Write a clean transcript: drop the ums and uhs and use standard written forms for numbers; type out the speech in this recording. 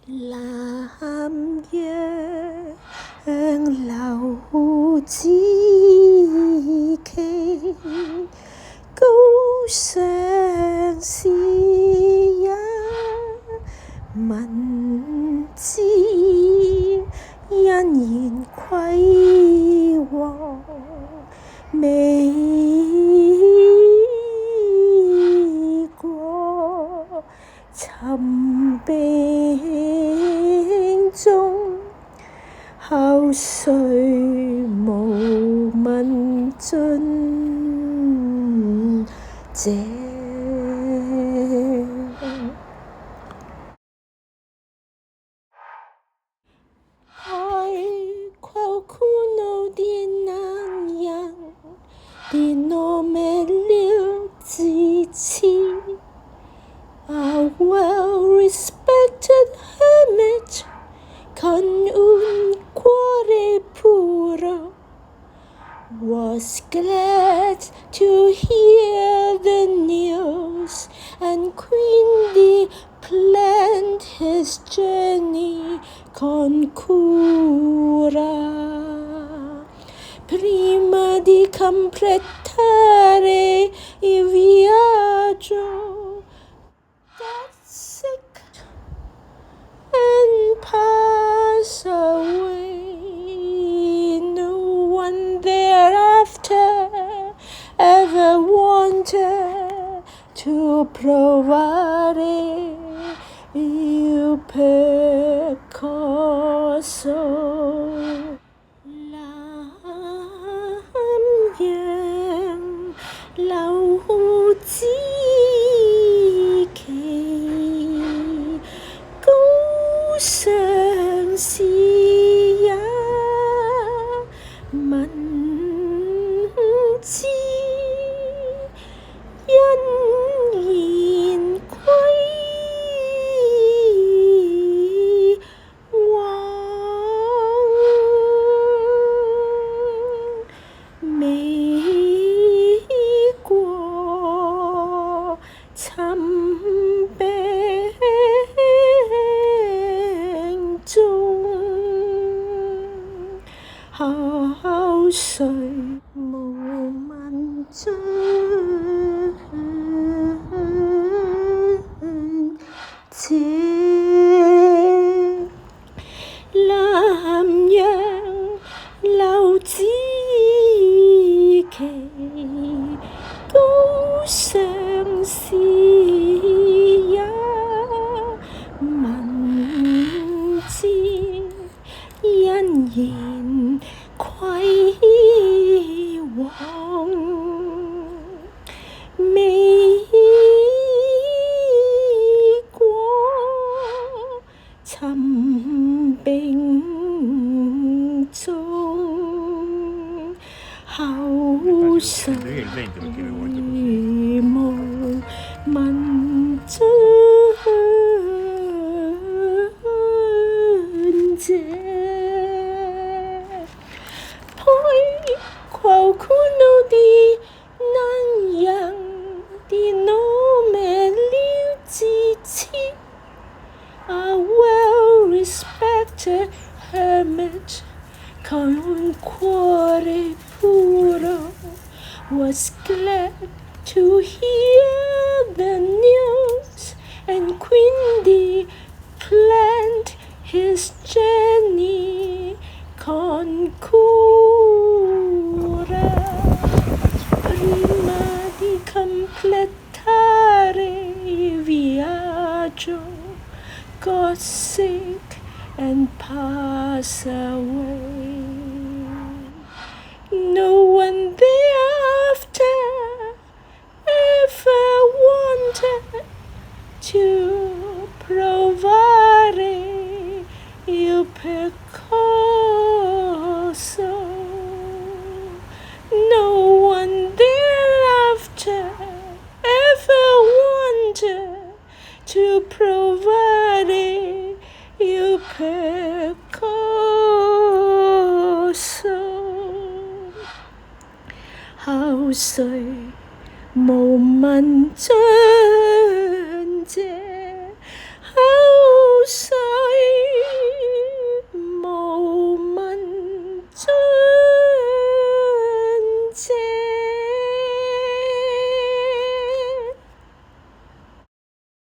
南洋流至奇，高尚是也文字，欣然輝煌美國，尋並中後誰無問津者？海闊苦惱的男人，的我沒了支持。A well-respected hermit, 看運過的僕人 was glad to hear the news, and quickly planned his journey con cura. Prima di completare il viaggio, got sick and pass away. No one thereafter ever wanted to provare il percorso. Lam yang lao ji kỳ,高尚是也文字，欣然歸往美國，尋並中後誰無問津者？南洋流至奇，高尚是也文字，欣然歸往美國，尋並中後誰無問津者？海闊苦惱的男人，的我沒了支持。A well-respected hermit, 看運過的僕人 was glad to hear the news, and quickly planned his journey con cura. Prima di completare il viaggio, got sick and pass away. No one thereafter ever wanted to provare il percorso. No one thereafter ever wanted to provare il percorso. 後誰無問津